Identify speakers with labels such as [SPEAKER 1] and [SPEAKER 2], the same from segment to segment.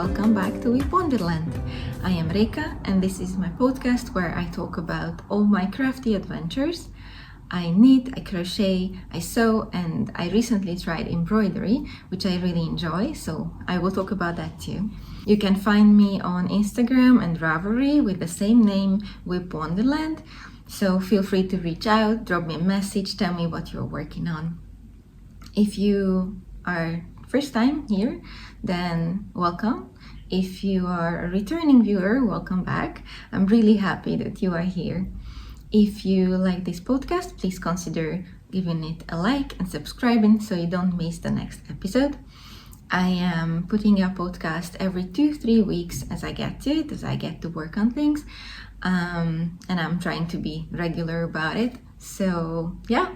[SPEAKER 1] welcome back to Wonderland. I am Reka and this is my podcast where I talk about all my crafty adventures. I knit, I crochet, I sew, and I recently tried embroidery, which I really enjoy, so I will talk about that too. You can find me on Instagram and Ravelry with the same name, Whip Wonderland, so feel free to reach out, drop me a message, tell me what you're working on. If you are first time here, then welcome. If you are a returning viewer, welcome back. I'm really happy that you are here. If you like this podcast, please consider giving it a like and subscribing so you don't miss the next episode. I am putting a podcast every 2-3 weeks as I get to it, as I get to work on things. And I'm trying to be regular about it. So yeah,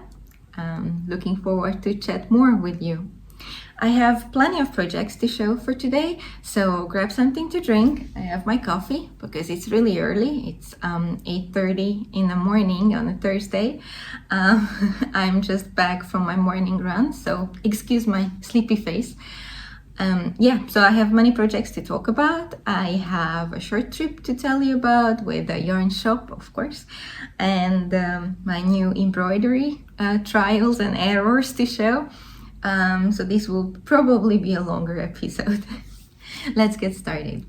[SPEAKER 1] I'm looking forward to chat more with you. I have plenty of projects to show for today, so grab something to drink. I have my coffee because it's really early. It's 8:30 in the morning on a Thursday. I'm just back from my morning run, so excuse my sleepy face. So I have many projects to talk about. I have a short trip to tell you about with a yarn shop, of course, and my new embroidery trials and errors to show. So this will probably be a longer episode. Let's get started.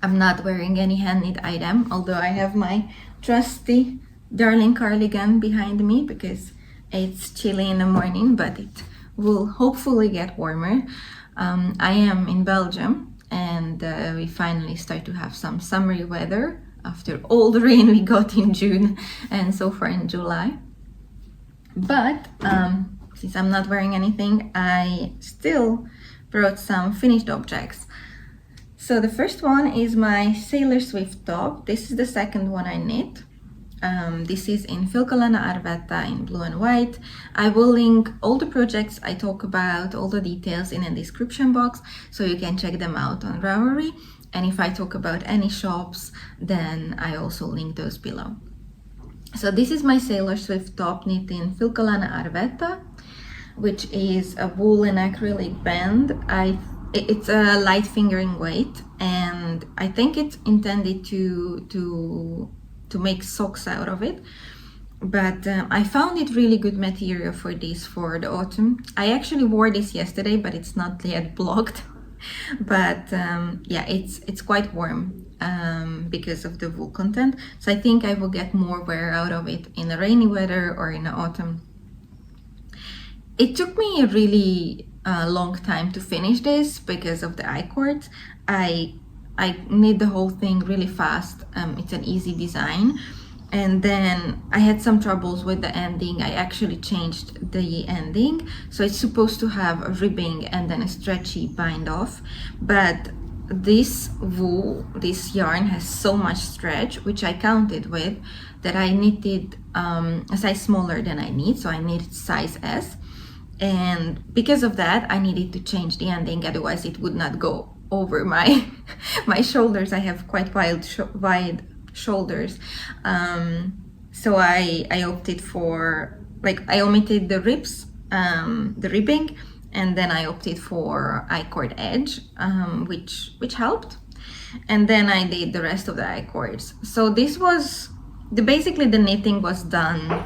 [SPEAKER 1] I'm not wearing any hand-knit item, although I have my trusty darling cardigan behind me because it's chilly in the morning, but it will hopefully get warmer. I am in Belgium and we finally start to have some summery weather after all the rain we got in June and so far in July. But since I'm not wearing anything, I still brought some finished objects. So the first one is my Sailor Swift top. This is the second one I knit. This is in Filcolana Arvetta in blue and white. I will link all the projects I talk about, all the details in a description box, so you can check them out on Ravelry. And if I talk about any shops, then I also link those below. So this is my Sailor Swift top knit in Filcolana Arvetta, which is a wool and acrylic band. It's a light fingering weight, and I think it's intended to make socks out of it. But I found it really good material for this for the autumn. I actually wore this yesterday, but it's not yet blocked. But it's quite warm because of the wool content. So I think I will get more wear out of it in the rainy weather or in the autumn. It took me a really long time to finish this because of the I-cords. I knit the whole thing really fast. It's an easy design. And then I had some troubles with the ending. I actually changed the ending. So it's supposed to have a ribbing and then a stretchy bind off. But this wool, this yarn has so much stretch, which I counted with, that I knitted a size smaller than I need. So I knitted size S. And because of that, I needed to change the ending, otherwise it would not go over my shoulders. I have quite wide shoulders. So I opted for, I omitted the ribs, the ribbing, and then I opted for I-cord edge, which helped. And then I did the rest of the I-cords. So this was, basically the knitting was done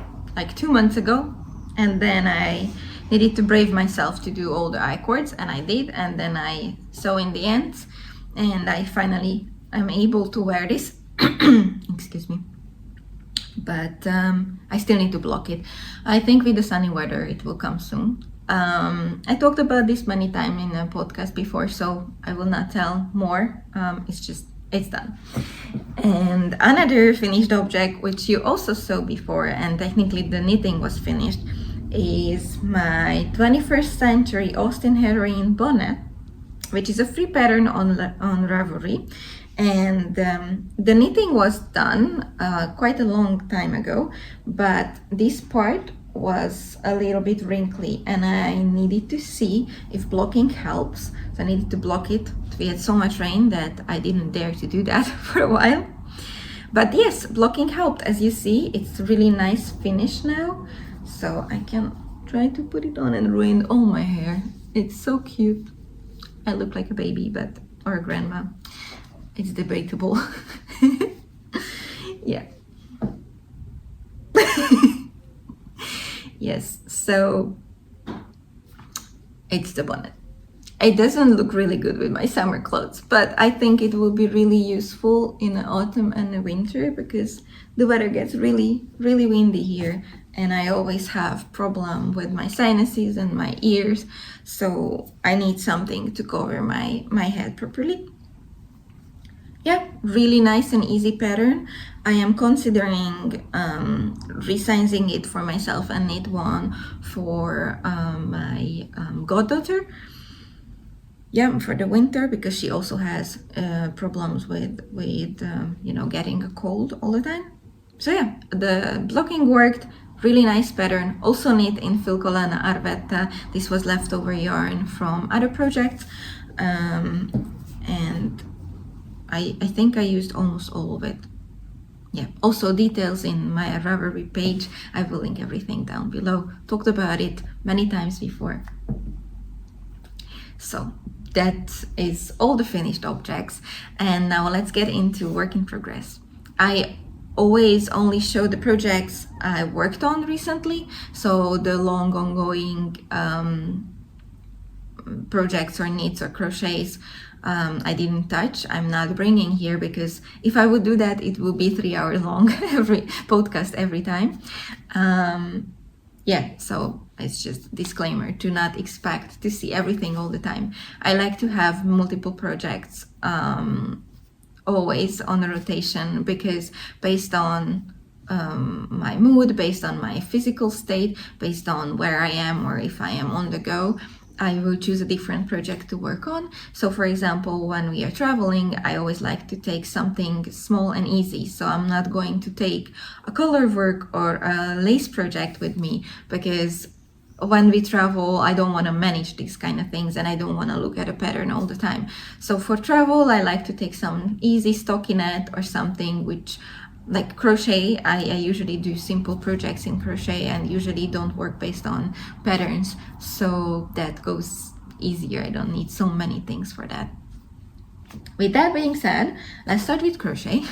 [SPEAKER 1] 2 months ago, and then I needed to brave myself to do all the I-cords, and I did, and then I sew in the ends, and I finally am able to wear this. Excuse me. But I still need to block it. I think with the sunny weather it will come soon. I talked about this many times in a podcast before, so I will not tell more. It's done. And another finished object, which you also saw before, and technically the knitting was finished, is my 21st century Austin heroine bonnet, which is a free pattern on Ravelry. And the knitting was done quite a long time ago, but this part was a little bit wrinkly and I needed to see if blocking helps. So I needed to block it. We had so much rain that I didn't dare to do that for a while. But yes, blocking helped. As you see, it's really nice finish now. So I can try to put it on and ruin all my hair. It's so cute. I look like a baby, but or grandma. It's debatable. Yeah. Yes, so it's the bonnet. It doesn't look really good with my summer clothes, but I think it will be really useful in the autumn and the winter because the weather gets really, really windy here, and I always have problem with my sinuses and my ears, so I need something to cover my head properly. Yeah, really nice and easy pattern. I am considering resizing it for myself and knit one for my goddaughter. Yeah, for the winter, because she also has problems with getting a cold all the time. So yeah, the blocking worked. Really nice pattern. Also knit in Filcolana Arvetta. This was leftover yarn from other projects, and I think I used almost all of it. Yeah, also details in my Ravelry page. I will link everything down below. Talked about it many times before. So that is all the finished objects, and now let's get into work in progress. I always only show the projects I worked on recently, so the long ongoing projects or knits or crochets I didn't touch. I'm not bringing here because if I would do that, it would be 3 hours long every podcast every time. Yeah, so it's just disclaimer to not expect to see everything all the time. I like to have multiple projects always on a rotation, because based on my mood, based on my physical state, based on where I am or if I am on the go, I will choose a different project to work on. So for example, when we are traveling, I always like to take something small and easy. So I'm not going to take a Colorwork or a lace project with me, because when we travel, I don't want to manage these kind of things and I don't want to look at a pattern all the time. So for travel, I like to take some easy stockinette or something which, like crochet, I usually do simple projects in crochet and usually don't work based on patterns, so that goes easier. I don't need so many things for that. With that being said, let's start with crochet.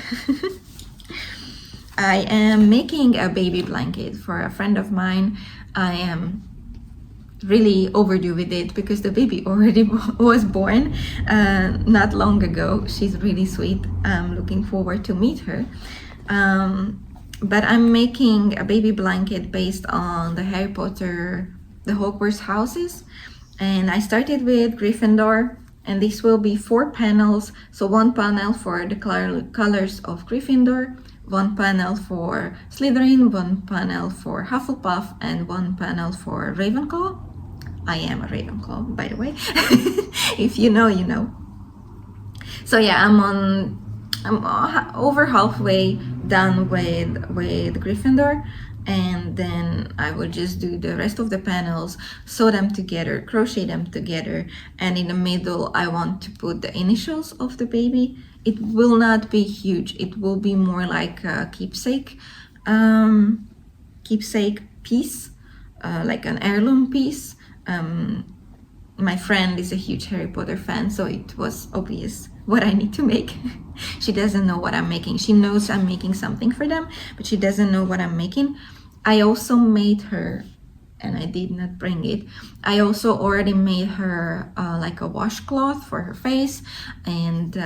[SPEAKER 1] I am making a baby blanket for a friend of mine. I am really overdue with it because the baby already was born not long ago. She's really sweet. I'm looking forward to meet her. But I'm making a baby blanket based on the Harry Potter, the Hogwarts houses, and I started with Gryffindor, and this will be 4 panels. So 1 panel for the colors of Gryffindor, 1 panel for Slytherin, 1 panel for Hufflepuff, and 1 panel for Ravenclaw. I am a Ravenclaw, by the way. If you know, you know. So yeah, I'm over halfway done with Gryffindor, and then I will just do the rest of the panels, sew them together, crochet them together, and in the middle I want to put the initials of the baby. It will not be huge, it will be more like a keepsake piece, like an heirloom piece. My friend is a huge Harry Potter fan, so it was obvious what I need to make. She doesn't know what I'm making. She knows I'm making something for them, but she doesn't know what I'm making. I also made her, and I did not bring it, I also already made her like a washcloth for her face, and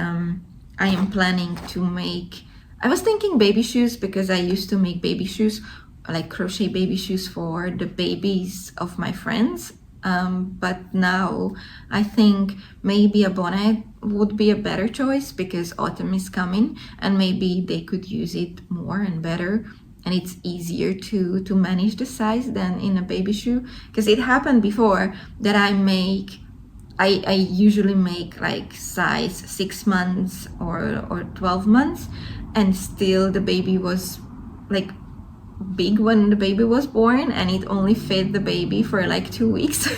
[SPEAKER 1] I am planning to make, I was thinking baby shoes, because I used to make baby shoes, like crochet baby shoes for the babies of my friends. But now I think maybe a bonnet would be a better choice, because autumn is coming and maybe they could use it more and better, and it's easier to manage the size than in a baby shoe. Because it happened before that I usually make like size 6 months or 12 months, and still the baby was like big when the baby was born, and it only fit the baby for like 2 weeks.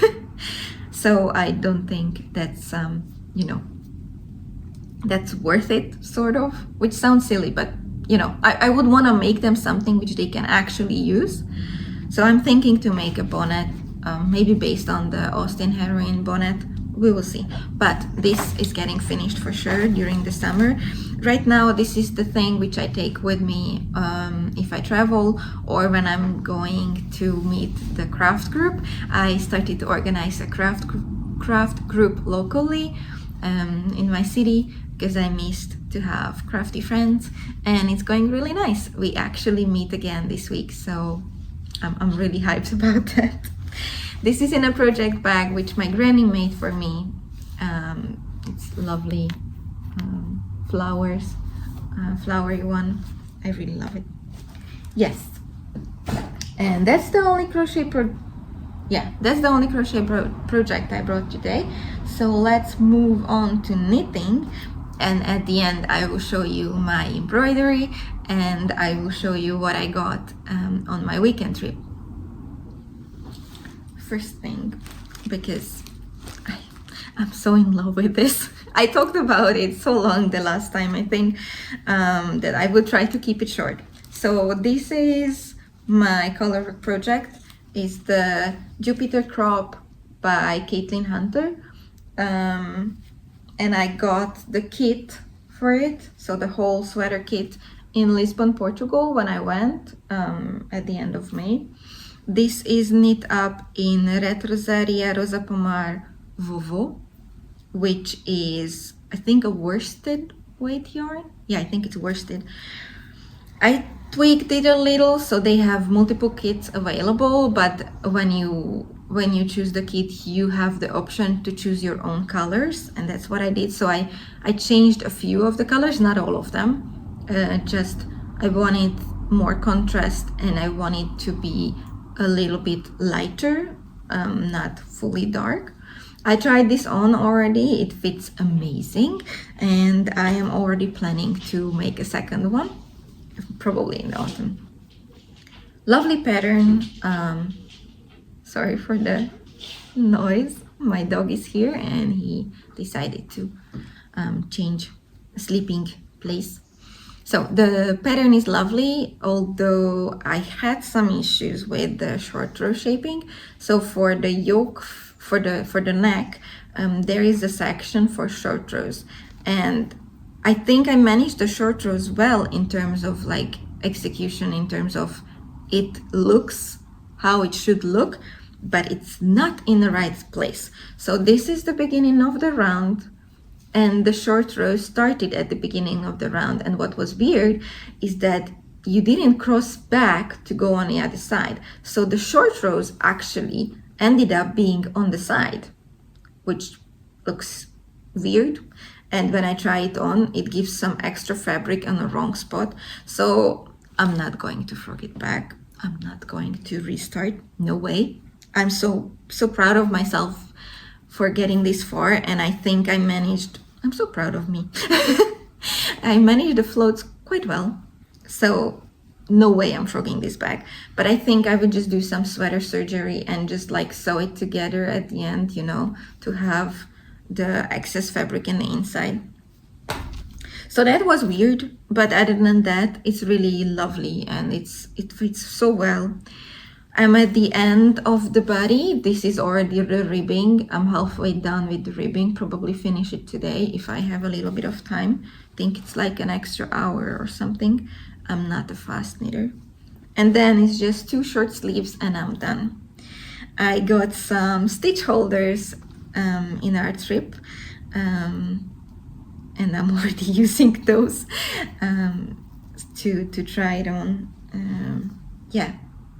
[SPEAKER 1] So I don't think that's that's worth it, sort of, which sounds silly, but I would want to make them something which they can actually use. So I'm thinking to make a bonnet, maybe based on the Austin Heroine bonnet, we will see. But this is getting finished for sure during the summer. Right now, this is the thing which I take with me if I travel or when I'm going to meet the craft group. I started to organize a craft group locally in my city because I missed to have crafty friends, and it's going really nice. We actually meet again this week, so I'm really hyped about that. This is in a project bag which my granny made for me. It's lovely flowers, flowery one. I really love it. Yes, and that's the only crochet project I brought today. So let's move on to knitting, and at the end I will show you my embroidery and I will show you what I got on my weekend trip. First thing, because I'm so in love with this. I talked about it so long the last time, I think, that I will try to keep it short. So this is my Colorwork project. It's the Jupiter crop by Caitlin Hunter. And I got the kit for it, so the whole sweater kit, in Lisbon, Portugal when I went at the end of May. This is knit up in Ravelry Rosa Pomar Vovô, which is, I think, a worsted weight yarn. Yeah, I think it's worsted. I tweaked it a little, so they have multiple kits available, but when you choose the kit, you have the option to choose your own colors, and that's what I did. So I changed a few of the colors, not all of them. Just I wanted more contrast, and I wanted to be a little bit lighter, not fully dark. I tried this on already. It fits amazing, and I am already planning to make a second one, probably in the autumn. Lovely pattern. Sorry for the noise. My dog is here and he decided to change sleeping place. So the pattern is lovely, although I had some issues with the short row shaping. So for the yoke, for the neck, there is a section for short rows, and I think I managed the short rows well in terms of like execution, in terms of it looks how it should look, but it's not in the right place. So this is the beginning of the round, and the short row started at the beginning of the round. And what was weird is that you didn't cross back to go on the other side. So the short rows actually ended up being on the side, which looks weird. And when I try it on, it gives some extra fabric on the wrong spot. So I'm not going to throw it back. I'm not going to restart. No way. I'm so proud of myself for getting this far, and I think I managed. I'm so proud of me. I managed the floats quite well. So no way I'm throwing this back. But I think I would just do some sweater surgery and just like sew it together at the end, you know, to have the excess fabric in the inside. So that was weird, but other than that, it's really lovely and it fits so well. I'm at the end of the body. This is already the ribbing. I'm halfway done with the ribbing, probably finish it today if I have a little bit of time. I think it's like an extra hour or something. I'm not a fast knitter. And then it's just 2 short sleeves and I'm done. I got some stitch holders in our trip, and I'm already using those to try it on. Yeah,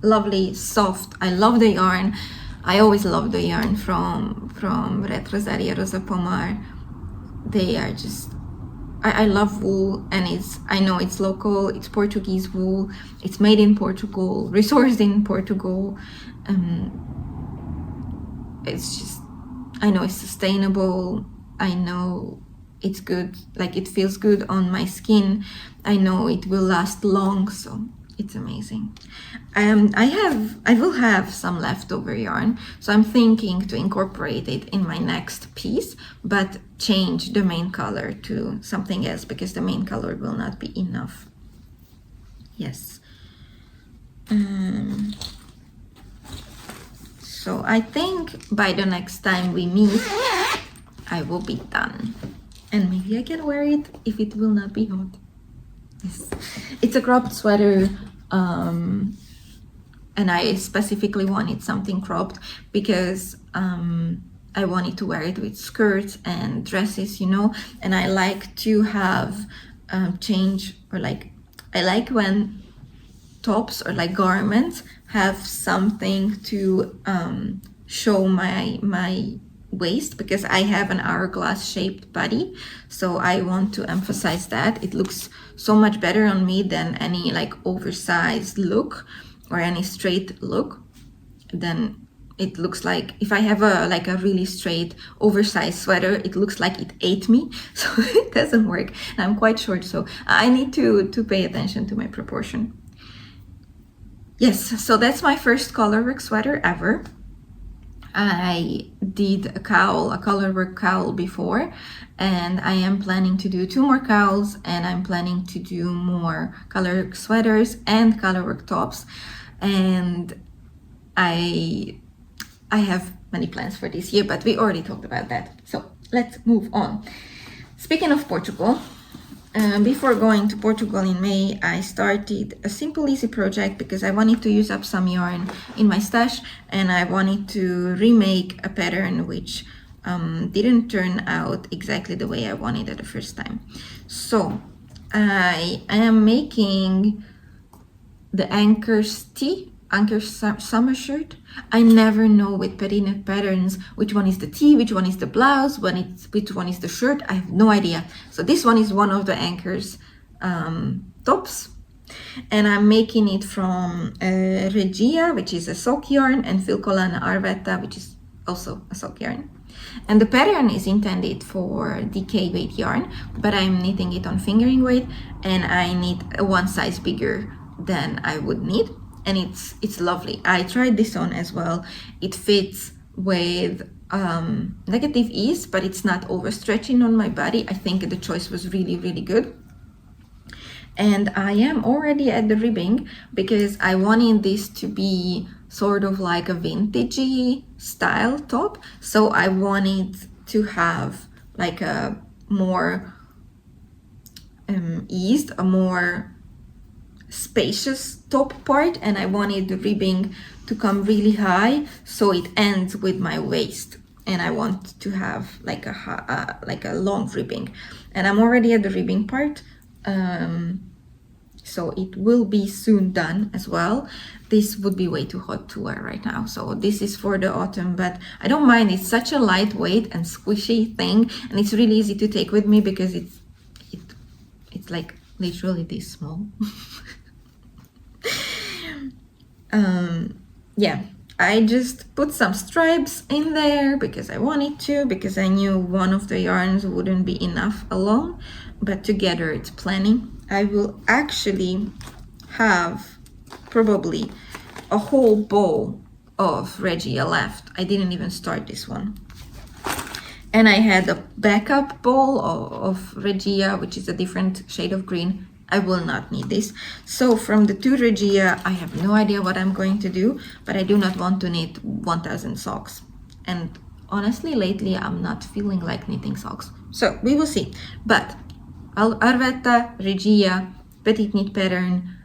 [SPEAKER 1] lovely, soft. I love the yarn. I always love the yarn from Ravelry Rosa Pomar. They are just, I love wool, and I know it's local, it's Portuguese wool, it's made in Portugal, resourced in Portugal. It's just, I know it's sustainable. I know it's good, like it feels good on my skin. I know it will last long, so it's amazing. I will have some leftover yarn, so I'm thinking to incorporate it in my next piece, but change the main color to something else because the main color will not be enough. Yes. So I think by the next time we meet, I will be done. And maybe I can wear it if it will not be hot. Yes. It's a cropped sweater, and I specifically wanted something cropped because I wanted to wear it with skirts and dresses, you know, and I like to have change, or like, I like when tops or like garments have something to show my waist, because I have an hourglass shaped body, so I want to emphasize that. It looks so much better on me than any like oversized look or any straight look. Then it looks like, if I have a like a really straight oversized sweater, it looks like it ate me, so it doesn't work. And I'm quite short, so I need to pay attention to my proportion. Yes, so that's my first Colorwork sweater ever. I did a Colorwork cowl before, and I am planning to do 2 more cowls, and I'm planning to do more Colorwork sweaters and Colorwork tops, and I have many plans for this year, but we already talked about that. So let's move on. Speaking of Portugal, before going to Portugal in May, I started a simple easy project because I wanted to use up some yarn in my stash, and I wanted to remake a pattern which didn't turn out exactly the way I wanted it the first time. So I am making the Anchor summer shirt. I never know with pettinet patterns which one is the tee, which one is the blouse, which one is the shirt. I have no idea. So this one is one of the Anchor's tops, and I'm making it from Regia, which is a sock yarn, and Filcolana Arvetta, which is also a sock yarn. And the pattern is intended for DK weight yarn, but I'm knitting it on fingering weight, and I need one size bigger than I would need. And it's lovely. I tried this on as well. It fits with negative ease, but it's not overstretching on my body. I think the choice was really, really good. And I am already at the ribbing because I wanted this to be sort of like a vintagey style top. So I wanted to have like a more eased, a more spacious top part, and I wanted the ribbing to come really high so it ends with my waist, and I want to have like a long ribbing. And I'm already at the ribbing part, so it will be soon done as well. This would be way too hot to wear right now, so this is for the autumn, but I don't mind. It's such a lightweight and squishy thing, and it's really easy to take with me because it's like literally this small. Yeah, I just put some stripes in there because I wanted to, because I knew one of the yarns wouldn't be enough alone, but together it's plenty. I will actually have probably a whole bowl of Regia left. I didn't even start this one. And I had a backup bowl of Regia, which is a different shade of green. I will not need this. So from the 2 Regia, I have no idea what I'm going to do, but I do not want to knit 1000 socks. And honestly, lately I'm not feeling like knitting socks. So we will see. But Arvetta, Regia, petite knit pattern,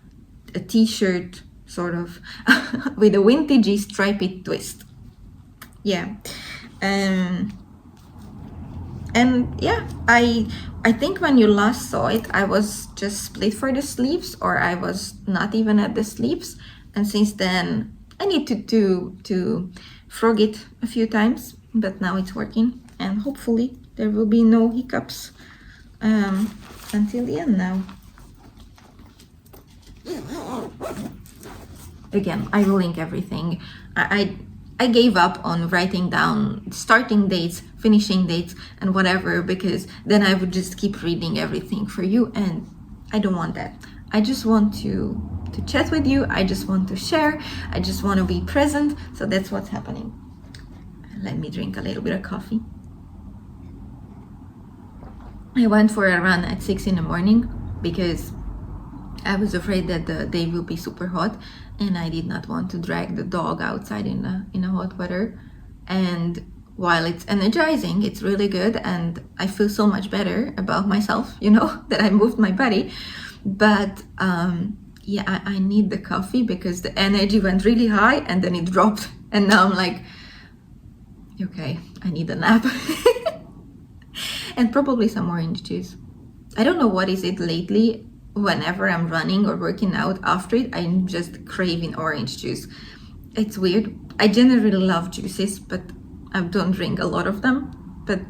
[SPEAKER 1] a t-shirt sort of with a vintagey striped twist. Yeah. And yeah, I think when you last saw it, I was just split for the sleeves, or I was not even at the sleeves. And since then, I need to frog it a few times, but now it's working. And hopefully there will be no hiccups until the end now. Again, I will link everything. I gave up on writing down starting dates, finishing dates, and whatever, because then I would just keep reading everything for you, and I don't want that. I just want to chat with you. I just want to share. I just want to be present. So that's what's happening. Let me drink a little bit of coffee. I went for a run at 6 in the morning because I was afraid that the day will be super hot, and I did not want to drag the dog outside in the hot weather. And while it's energizing, it's really good, and I feel so much better about myself, that I moved my body. But I need the coffee because the energy went really high and then it dropped, and now I'm like, okay, I need a nap. And probably some orange juice. I don't know what is it lately. Whenever I'm running or working out, after it, I'm just craving orange juice. It's weird. I generally love juices, but I don't drink a lot of them. But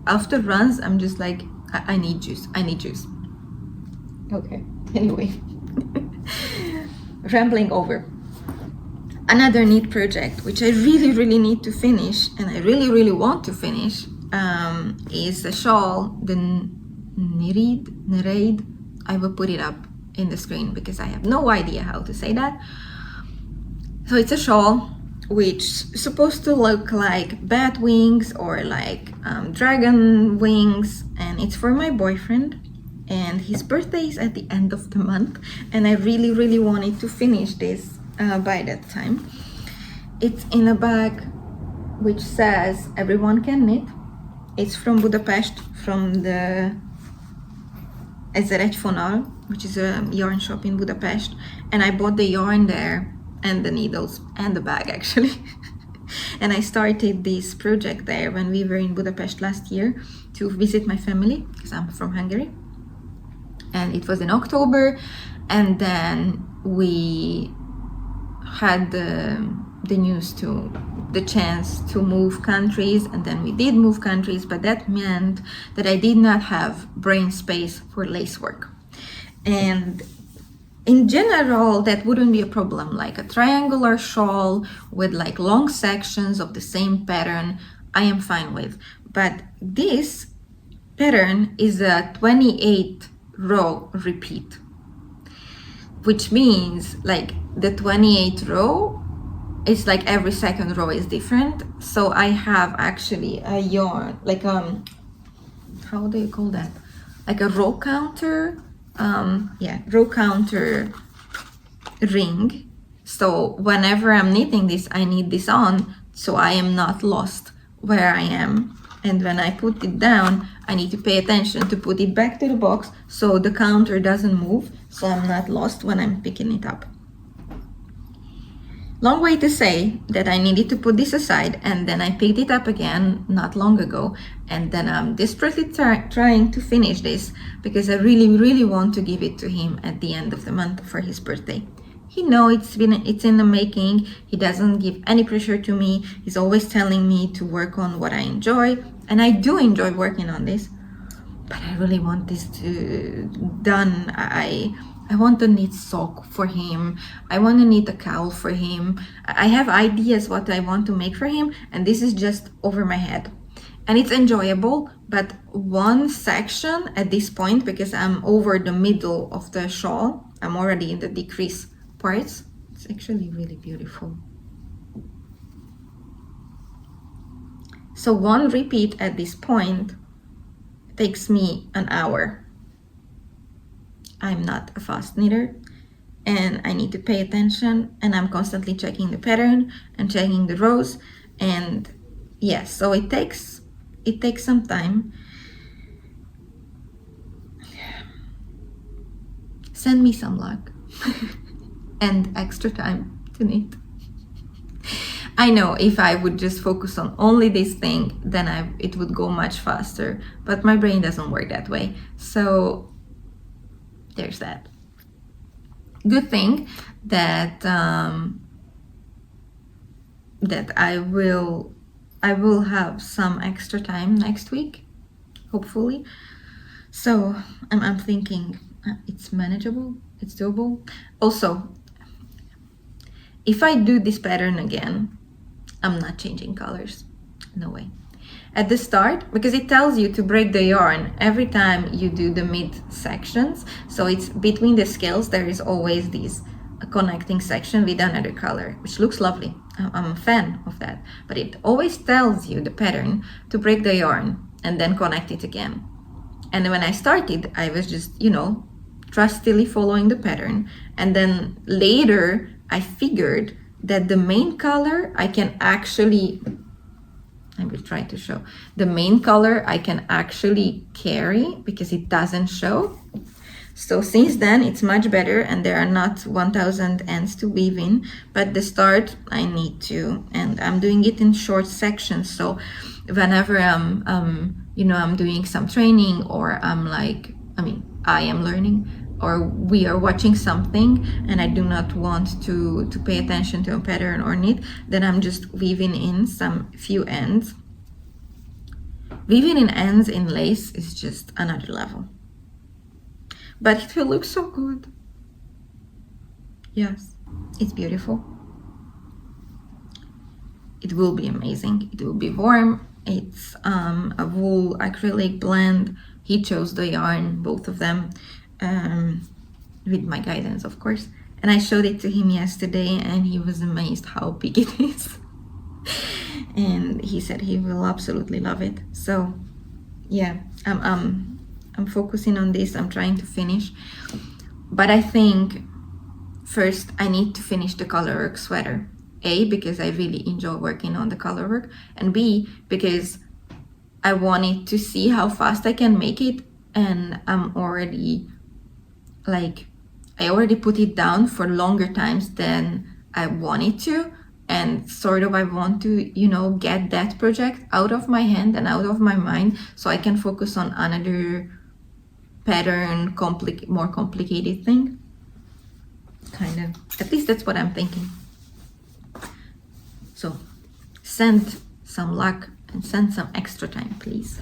[SPEAKER 1] after runs, I'm just like, I need juice. I need juice. Okay, anyway. Rambling over. Another neat project, which I really, really need to finish, and I really, really want to finish, is the shawl, the Nereid. I will put it up in the screen because I have no idea how to say that. So it's a shawl which is supposed to look like bat wings or like dragon wings, and it's for my boyfriend, and his birthday is at the end of the month, and I really, really wanted to finish this by that time. It's in a bag which says everyone can knit. It's from Budapest, from the Ezeregyfonal, which is a yarn shop in Budapest, and I bought the yarn there and the needles and the bag actually. And I started this project there when we were in Budapest last year to visit my family, because I'm from Hungary, and it was in October, and then we had the news to the chance to move countries, and then we did move countries, but that meant that I did not have brain space for lace work. And in general, that wouldn't be a problem, like a triangular shawl with like long sections of the same pattern, I am fine with. But this pattern is a 28 row repeat, which means like the 28 row, it's like every second row is different. So I have actually a yarn, like how do you call that? Like a row counter, row counter ring. So whenever I'm knitting this, I need this on so I am not lost where I am. And when I put it down, I need to pay attention to put it back to the box so the counter doesn't move, so I'm not lost when I'm picking it up. Long way to say that I needed to put this aside, and then I picked it up again not long ago, and then I'm desperately trying to finish this because I really, really want to give it to him at the end of the month for his birthday. He knows it's in the making. He doesn't give any pressure to me. He's always telling me to work on what I enjoy, and I do enjoy working on this, but I really want this done. I want to knit sock for him. I want to knit a cowl for him. I have ideas what I want to make for him, and this is just over my head. And it's enjoyable, but one section at this point, because I'm over the middle of the shawl, I'm already in the decrease parts. It's actually really beautiful. So one repeat at this point takes me an hour. I'm not a fast knitter, and I need to pay attention, and I'm constantly checking the pattern and checking the rows, and yes, so it takes some time. Send me some luck and extra time to knit. I know if I would just focus on only this thing, then it would go much faster, but my brain doesn't work that way. So there's that. Good thing that that I will have some extra time next week, hopefully. So I'm thinking it's manageable, it's doable. Also, if I do this pattern again, I'm not changing colors. No way. At the start, because it tells you to break the yarn every time you do the mid sections, so it's between the scales, there is always this connecting section with another color, which looks lovely. I'm a fan of that, but it always tells you the pattern to break the yarn and then connect it again. And when I started, I was just, trustily following the pattern, and then later I figured that the main color I can actually I will try to show. The main color I can actually carry because it doesn't show. So since then it's much better, and there are not 1000 ends to weave in, but the start I need to, and I'm doing it in short sections. So whenever I'm doing some training, or I am learning, or we are watching something and I do not want to pay attention to a pattern or knit, then I'm just weaving in some few ends. Weaving in ends in lace is just another level. But it will look so good. Yes, it's beautiful. It will be amazing. It will be warm. It's a wool acrylic blend. He chose the yarn, both of them, with my guidance, of course. And I showed it to him yesterday, and he was amazed how big it is. And he said he will absolutely love it. So yeah, I'm focusing on this. I'm trying to finish, but I think first I need to finish the Colorwork sweater. A, because I really enjoy working on the Colorwork, and B, because I wanted to see how fast I can make it, and I already put it down for longer times than I wanted to, and sort of I want to, get that project out of my hand and out of my mind, so I can focus on another pattern, more complicated thing. Kind of, at least that's what I'm thinking. So send some luck and send some extra time, please.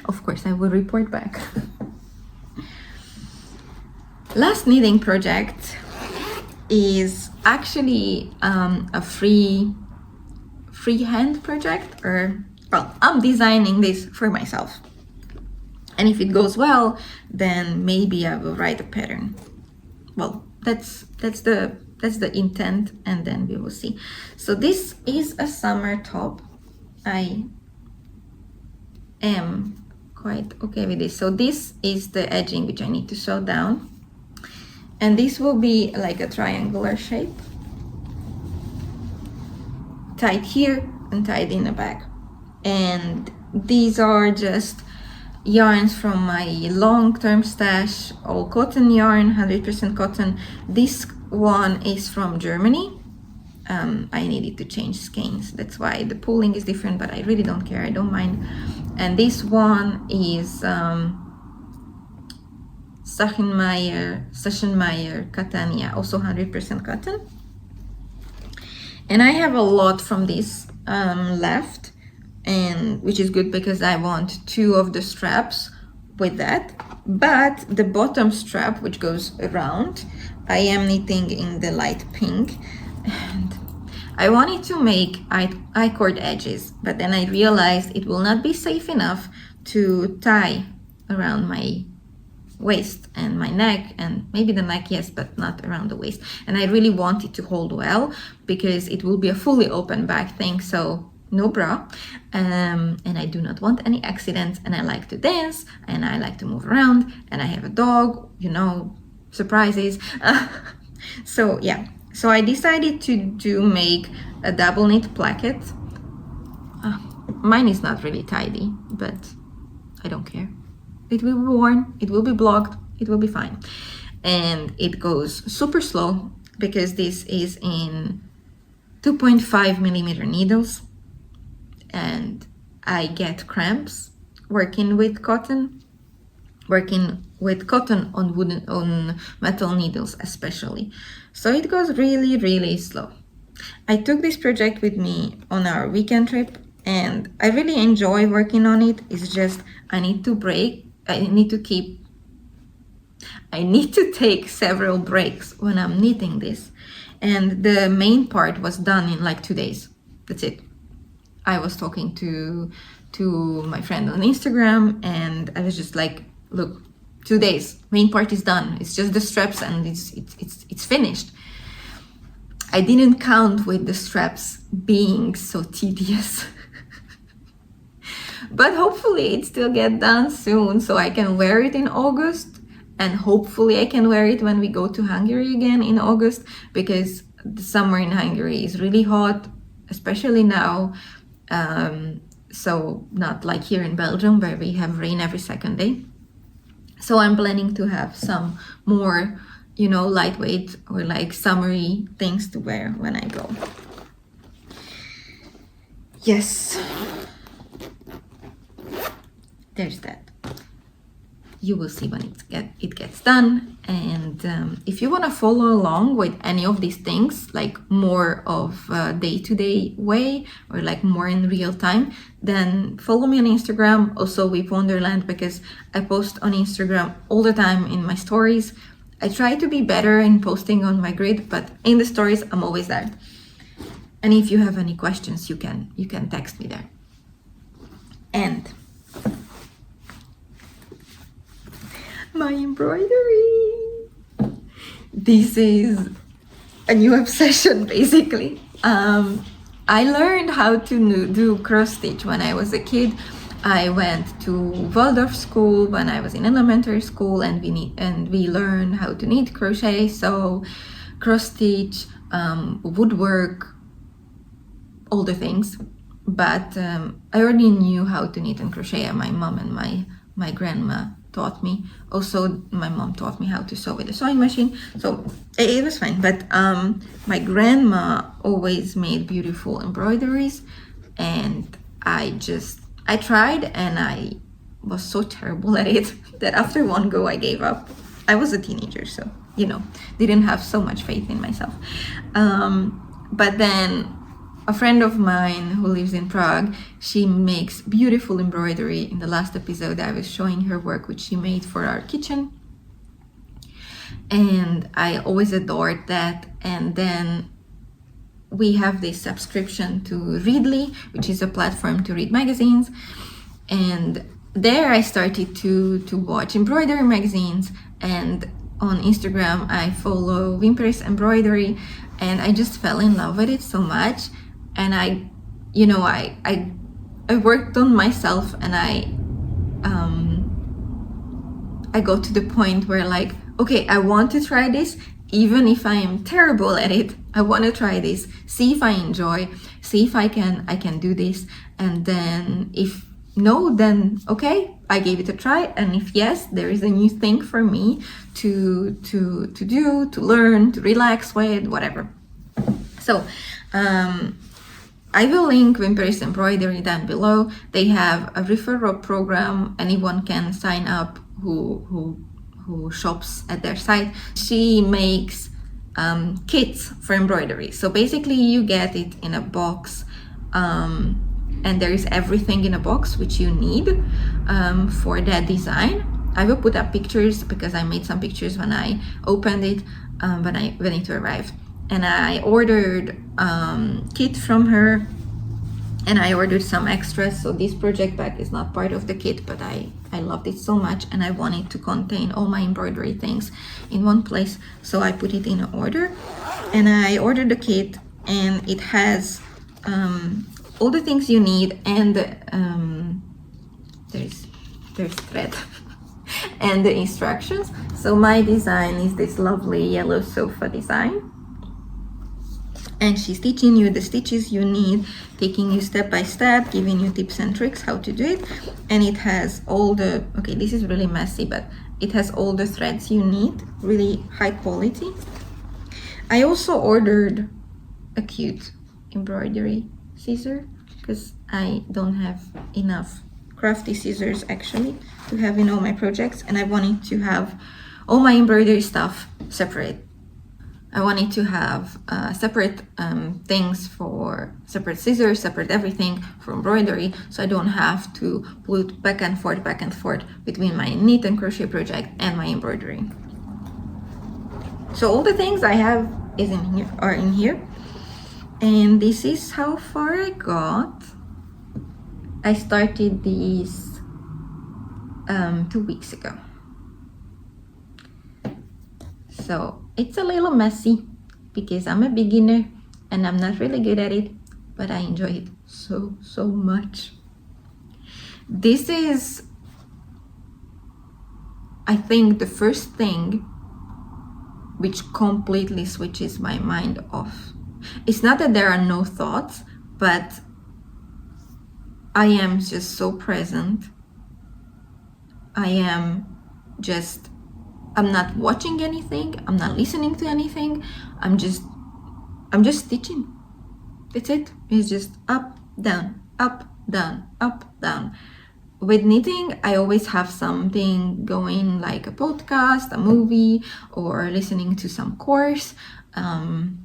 [SPEAKER 1] Of course, I will report back. Last knitting project is actually a freehand project, or I'm designing this for myself. And if it goes well, then maybe I will write a pattern. Well, that's the intent, and then we will see. So this is a summer top. I am quite okay with this. So this is the edging which I need to sew down, and this will be like a triangular shape, tied here and tied in the back. And these are just yarns from my long-term stash, all cotton yarn, 100% cotton. This one is from Germany. I needed to change skeins, that's why the pulling is different, but I really don't care, I don't mind. And this one is Sachsenmeyer Catania, also 100% cotton. And I have a lot from this left, and which is good because I want 2 of the straps with that. But the bottom strap, which goes around, I am knitting in the light pink, and I wanted to make I-cord edges, but then I realized it will not be safe enough to tie around my waist and my neck, and maybe the neck, yes, but not around the waist. And I really want it to hold well because it will be a fully open back thing, so no bra, and I do not want any accidents, and I like to dance, and I like to move around, and I have a dog, surprises. So yeah, so I decided to make a double knit placket. Mine is not really tidy, but I don't care. It will be worn, it will be blocked, it will be fine. And it goes super slow because this is in 2.5 millimeter needles, and I get cramps working with cotton on metal needles especially. So it goes really, really slow. I took this project with me on our weekend trip, and I really enjoy working on it. It's just I need to take several breaks when I'm knitting this. And the main part was done in like 2 days. That's it. I was talking to my friend on Instagram, and I was just like, look, 2 days, main part is done. It's just the straps, and it's finished. I didn't count with the straps being so tedious. But hopefully it still get done soon, so I can wear it in August, and hopefully I can wear it when we go to Hungary again in August, because the summer in Hungary is really hot, especially now. So not like here in Belgium where we have rain every second day. So I'm planning to have some more, lightweight or like summery things to wear when I go. Yes, there's that. You will see when it gets done. And if you want to follow along with any of these things, like more of a day-to-day way or like more in real time, then follow me on Instagram, also with Wonderland, because I post on Instagram all the time in my stories. I try to be better in posting on my grid, but in the stories I'm always there. And if you have any questions, you can text me there. And my embroidery. This is a new obsession, basically. I learned how to do cross stitch when I was a kid. I went to Waldorf school when I was in elementary school, and we learned how to knit, crochet, sew, cross stitch, woodwork, all the things. But I already knew how to knit and crochet, and my mom and my grandma taught me. Also, my mom taught me how to sew with a sewing machine, so it was fine. But my grandma always made beautiful embroideries, and I tried, and I was so terrible at it that after one go I gave up. I was a teenager, so didn't have so much faith in myself. But then a friend of mine who lives in Prague, she makes beautiful embroidery. In the last episode, I was showing her work, which she made for our kitchen. And I always adored that. And then we have this subscription to Readly, which is a platform to read magazines. And there I started to watch embroidery magazines. And on Instagram, I follow Wimper's embroidery. And I just fell in love with it so much. And I worked on myself, and I got to the point where like, okay, I want to try this, even if I am terrible at it. I want to try this, see if I enjoy, see if I can do this, and then if no, then okay, I gave it a try, and if yes, there is a new thing for me to do, to learn, to relax with, whatever. So I will link Wimper's embroidery down below. They have a referral program. Anyone can sign up who shops at their site. She makes kits for embroidery. So basically you get it in a box, and there is everything in a box which you need for that design. I will put up pictures because I made some pictures when I opened it, when it arrived. And I ordered kit from her, and I ordered some extras. So this project bag is not part of the kit, but I loved it so much, and I wanted to contain all my embroidery things in one place. So I put it in an order, and I ordered the kit, and it has all the things you need, and there's thread and the instructions. So my design is this lovely yellow sofa design. And she's teaching you the stitches you need, taking you step by step, giving you tips and tricks how to do it. And it has all the, okay, this is really messy, but it has all the threads you need, really high quality. I also ordered a cute embroidery scissor because I don't have enough crafty scissors actually to have in all my projects, and I wanted to have all my embroidery stuff separate. I wanted to have separate things for separate scissors, separate everything for embroidery, so I don't have to put back and forth between my knit and crochet project and my embroidery. So all the things I have are in here, and this is how far I got. I started these 2 weeks ago. So it's a little messy because I'm a beginner and I'm not really good at it, but I enjoy it so much. This is, I think, the first thing which completely switches my mind off. It's not that there are no thoughts, but I am just so present. I'm not watching anything, I'm not listening to anything, I'm just stitching. That's it. It's just up, down, up, down, up, down. With knitting, I always have something going, like a podcast, a movie, or listening to some course. And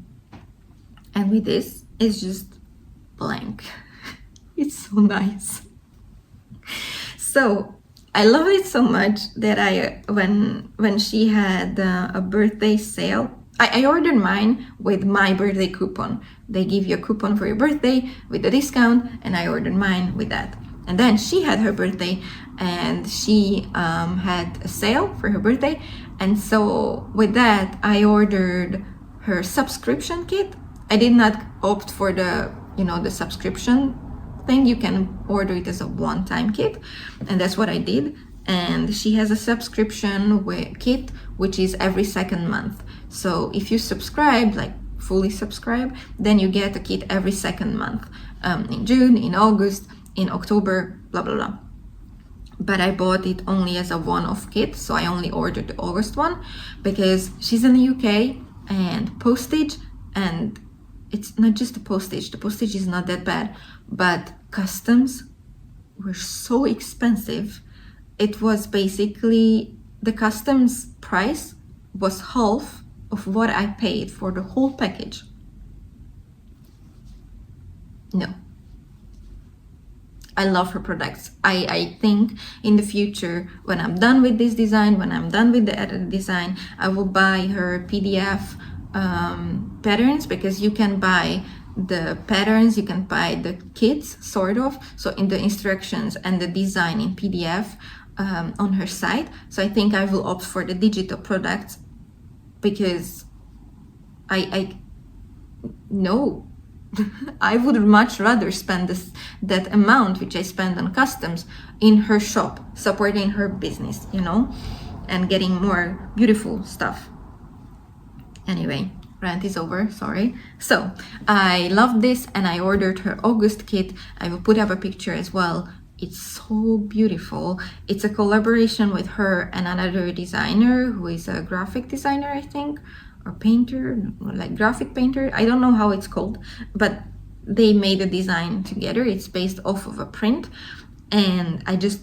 [SPEAKER 1] with this, it's just blank. It's so nice. So I love it so much that when she had a birthday sale, I ordered mine with my birthday coupon. They give you a coupon for your birthday with a discount, and I ordered mine with that. And then she had her birthday, and she had a sale for her birthday, and so with that I ordered her subscription kit. I did not opt for the subscription thing. You can order it as a one-time kit, and that's what I did. And she has a subscription kit which is every second month. So if you subscribe, like fully subscribe, then you get a kit every second month, in June, in August, in October, blah blah blah. But I bought it only as a one-off kit, so I only ordered the August one because she's in the UK, and postage, and it's not just the postage is not that bad, but customs were so expensive. It was basically, the customs price was half of what I paid for the whole package. No. I love her products. I think in the future, when I'm done with this design, when I'm done with the edited design, I will buy her PDF patterns, because you can buy the patterns, you can buy the kits, sort of, so in the instructions and the design in PDF on her site. So I think I will opt for the digital products, because I know I would much rather spend that amount which I spend on customs in her shop, supporting her business, and getting more beautiful stuff. Anyway, rant is over, sorry. So I love this, and I ordered her August kit. I will put up a picture as well. It's so beautiful. It's a collaboration with her and another designer who is a graphic designer, I think, or painter, like graphic painter. I don't know how it's called, but they made a design together. It's based off of a print, and I just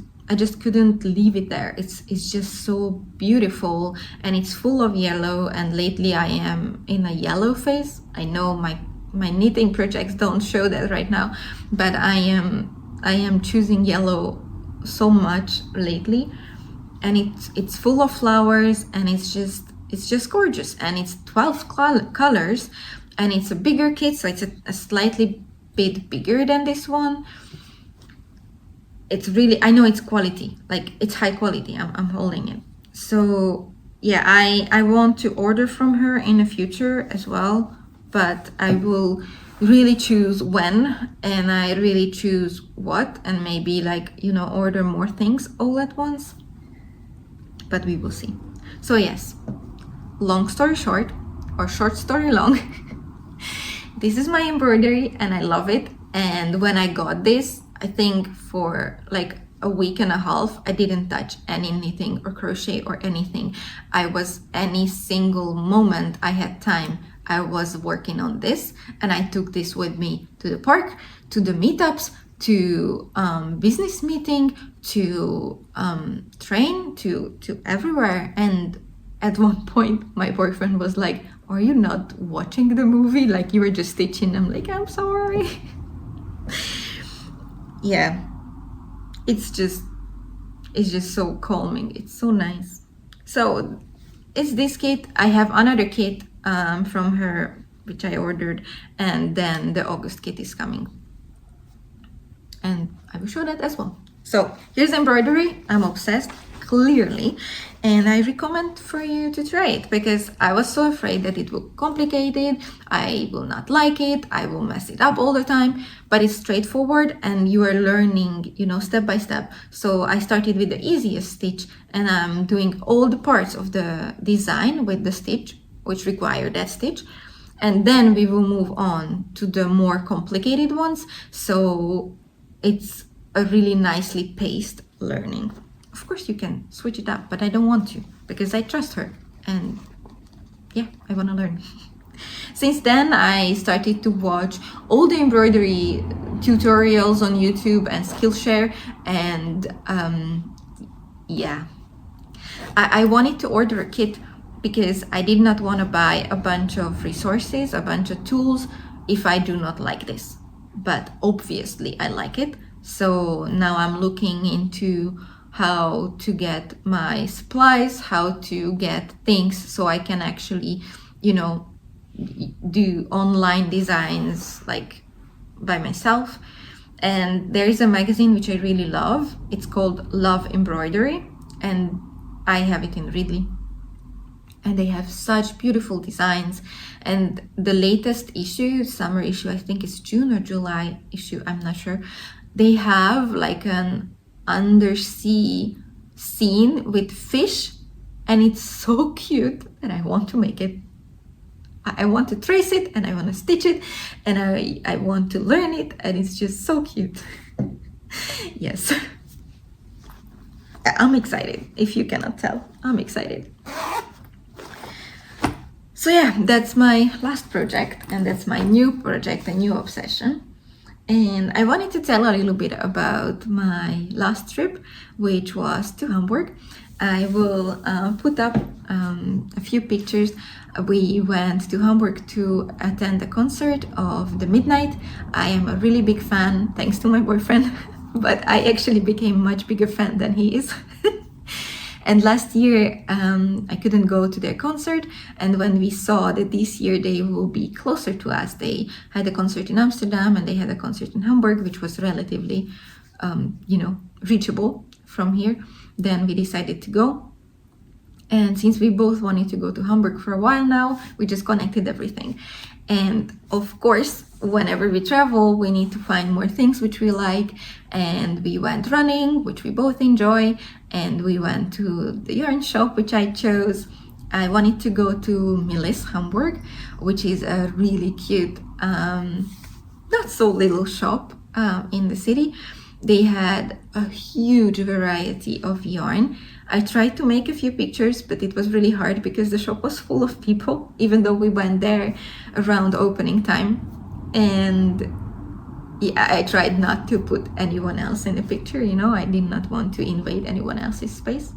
[SPEAKER 1] couldn't leave it there. It's just so beautiful, and it's full of yellow, and lately I am in a yellow phase. I know my knitting projects don't show that right now, but I am choosing yellow so much lately, and it's full of flowers, and it's just gorgeous, and it's 12 colors, and it's a bigger kit, so it's a slightly bit bigger than this one. It's really, I know it's quality, like it's high quality. I'm holding it. So yeah, I want to order from her in the future as well, but I will really choose when, and I really choose what, and maybe order more things all at once, but we will see. So yes, long story short, or short story long, this is my embroidery, and I love it. And when I got this, I think for like a week and a half, I didn't touch any knitting or crochet or anything. Any single moment I had time, I was working on this, and I took this with me to the park, to the meetups, to business meeting, to train, to everywhere. And at one point, my boyfriend was like, "Are you not watching the movie? Like you were just stitching." I'm like, "I'm sorry." Yeah, it's just so calming. It's so nice. So it's this kit. I have another kit from her which I ordered, and then the August kit is coming, and I will show that as well. So here's embroidery. I'm obsessed, clearly, and I recommend for you to try it, because I was so afraid that it will complicate it, I will not like it, I will mess it up all the time. But it's straightforward, and you are learning, step by step. So I started with the easiest stitch, and I'm doing all the parts of the design with the stitch which require that stitch, and then we will move on to the more complicated ones. So it's a really nicely paced learning. Of course you can switch it up, but I don't want to because I trust her and yeah, I want to learn. Since then, I started to watch all the embroidery tutorials on YouTube and Skillshare, and yeah, I wanted to order a kit because I did not want to buy a bunch of resources, a bunch of tools, if I do not like this. But obviously I like it. So now I'm looking into how to get my supplies, how to get things so I can actually, you know, do online designs like by myself. And there is a magazine which I really love. It's called Love Embroidery, and I have it in Ridley. And they have such beautiful designs. And the latest issue, summer issue, I think it's June or July issue, I'm not sure. They have like an undersea scene with fish, and it's so cute, and I want to make it. I want to trace it, and I want to stitch it, and I want to learn it, and it's just so cute. Yes. I'm excited. If you cannot tell, I'm excited. So yeah, that's my last project, and that's my new project, a new obsession. And I wanted to tell a little bit about my last trip, which was to Hamburg. I will put up a few pictures. We went to Hamburg to attend the concert of The Midnight. I am a really big fan, thanks to my boyfriend, but I actually became a much bigger fan than he is. And last year, I couldn't go to their concert. And when we saw that this year they will be closer to us, they had a concert in Amsterdam and they had a concert in Hamburg, which was relatively, reachable from here. Then we decided to go. And since we both wanted to go to Hamburg for a while now, we just connected everything. And of course, whenever we travel, we need to find more things which we like. And we went running, which we both enjoy. And we went to the yarn shop, which I chose. I wanted to go to Millis, Hamburg, which is a really cute, not so little shop in the city. They had a huge variety of yarn. I tried to make a few pictures, but it was really hard because the shop was full of people, even though we went there around opening time. And yeah, I tried not to put anyone else in the picture, I did not want to invade anyone else's space.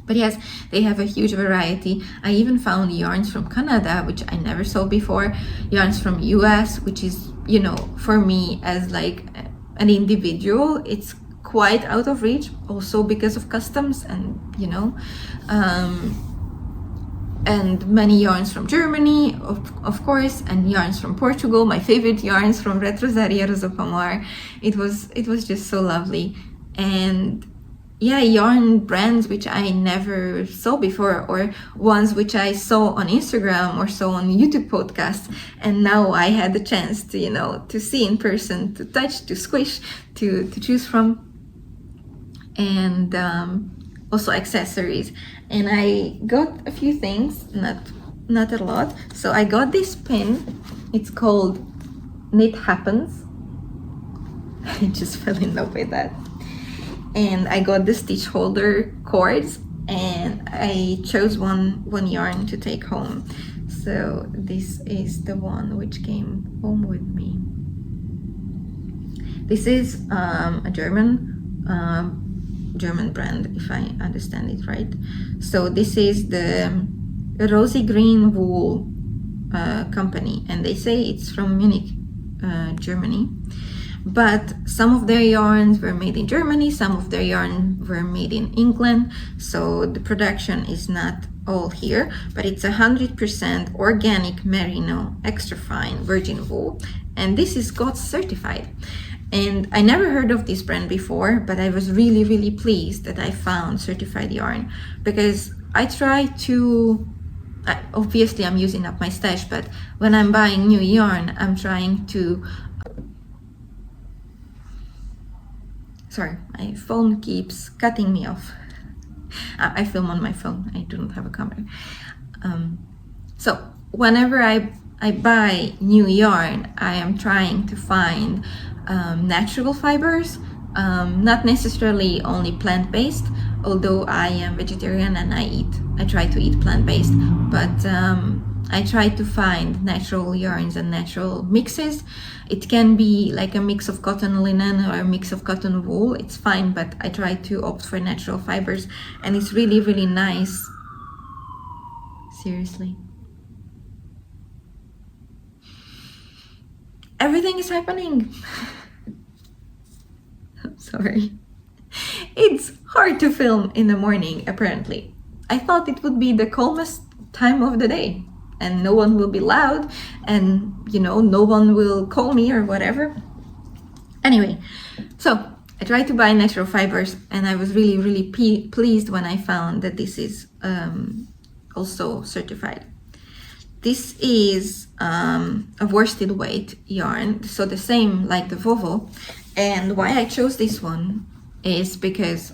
[SPEAKER 1] But yes, they have a huge variety. I even found yarns from Canada, which I never saw before, yarns from US, which is, for me as like an individual, it's quite out of reach, also because of customs and and many yarns from Germany, of course, and yarns from Portugal. My favorite yarns from Retrosaria Rosa Pomar. It was just so lovely. And yeah, yarn brands which I never saw before, or ones which I saw on Instagram or saw on YouTube podcasts, and now I had the chance to to see in person, to touch, to squish, to choose from. And also accessories. And I got a few things, not a lot. So I got this pin. It's called Knit Happens. I just fell in love with that. And I got the stitch holder cords, and I chose one yarn to take home. So this is the one which came home with me. This is a German brand, if I understand it right. So this is the Rosy Green Wool company, and they say it's from Munich, Germany. But some of their yarns were made in Germany, some of their yarn were made in England, so the production is not all here, but it's 100% organic merino extra fine virgin wool, and this is GOTS certified. And I never heard of this brand before, but I was really, really pleased that I found certified yarn, because I try to, obviously I'm using up my stash, but when I'm buying new yarn, I'm trying to, sorry, my phone keeps cutting me off. I film on my phone, I do not have a camera. So whenever I buy new yarn, I am trying to find natural fibers, Not necessarily only plant-based, although I am vegetarian and I try to eat plant-based, but I try to find natural yarns and natural mixes. It can be like a mix of cotton linen or a mix of cotton wool, it's fine, but I try to opt for natural fibers, and it's really, really nice. Seriously. Everything is happening. Sorry. It's hard to film in the morning, apparently. I thought it would be the calmest time of the day and no one will be loud and, no one will call me or whatever. Anyway, so I tried to buy natural fibers and I was really, really pleased when I found that this is also certified. This is a worsted weight yarn, so the same like the Vovo. And why I chose this one is because,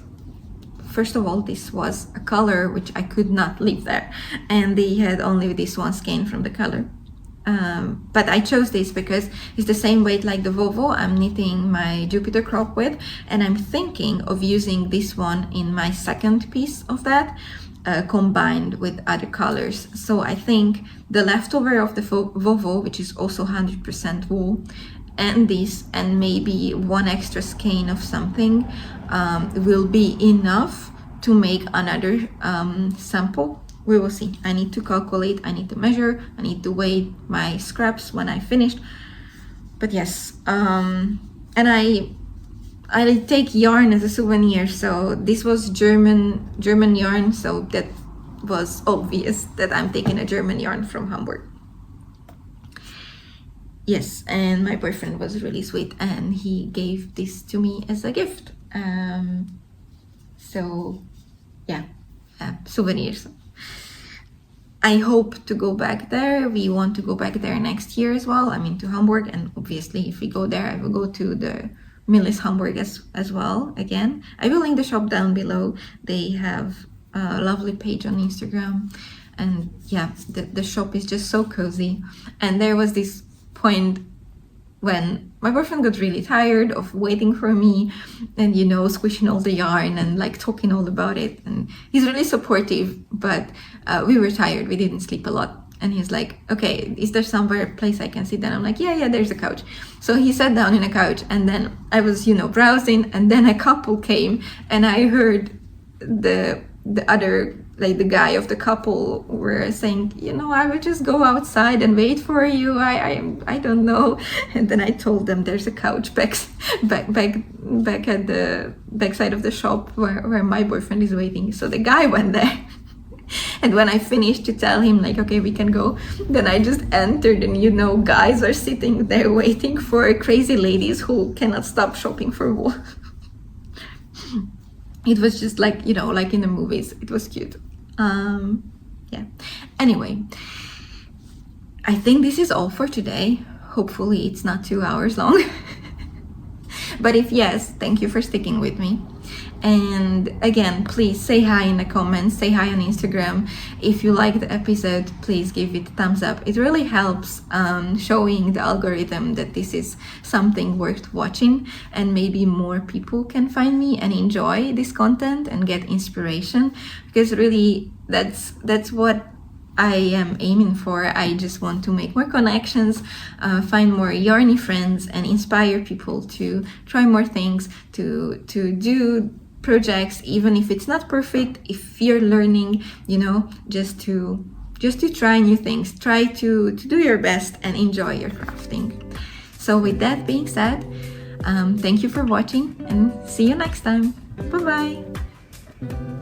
[SPEAKER 1] first of all, this was a color which I could not leave there, and they had only this one skein from the color. But I chose this because it's the same weight like the Vovo I'm knitting my Jupiter crop with, and I'm thinking of using this one in my second piece of that, combined with other colors. So I think the leftover of the Vovo, which is also 100% wool, and this, and maybe one extra skein of something, will be enough to make another sample. We will see. I need to calculate, I need to measure, I need to weigh my scraps when I finished. But yes, and I take yarn as a souvenir, so this was German yarn, so that was obvious that I'm taking a German yarn from Hamburg. Yes, and my boyfriend was really sweet and he gave this to me as a gift. So yeah, souvenirs. I hope to go back there. We want to go back there next year as well. I mean, to Hamburg, and obviously if we go there, I will go to the Millis Hamburg as well again. I will link the shop down below. They have a lovely page on Instagram, and yeah, the shop is just so cozy. And there was this point when my boyfriend got really tired of waiting for me and squishing all the yarn and like talking all about it, and he's really supportive, but we were tired, we didn't sleep a lot, and he's like, okay, is there somewhere place I can sit down? I'm like, yeah, there's a couch. So he sat down in a couch, and then I was browsing, and then a couple came, and I heard the other, like the guy of the couple, were saying, I will just go outside and wait for you. I don't know. And then I told them there's a couch back at the backside of the shop where my boyfriend is waiting. So the guy went there. And when I finished to tell him like, okay, we can go, then I just entered, and guys are sitting there waiting for crazy ladies who cannot stop shopping for wool. It was just like, like in the movies. It was cute. Yeah. Anyway, I think this is all for today. Hopefully it's not 2 hours long. But if yes, thank you for sticking with me. And again, please say hi in the comments, say hi on Instagram. If you like the episode, please give it a thumbs up. It really helps showing the algorithm that this is something worth watching, and maybe more people can find me and enjoy this content and get inspiration, because really that's what I am aiming for. I just want to make more connections, find more yarny friends, and inspire people to try more things, to do projects, even if it's not perfect, if you're learning, just to try new things, try to do your best and enjoy your crafting. So with that being said, thank you for watching and see you next time. Bye bye.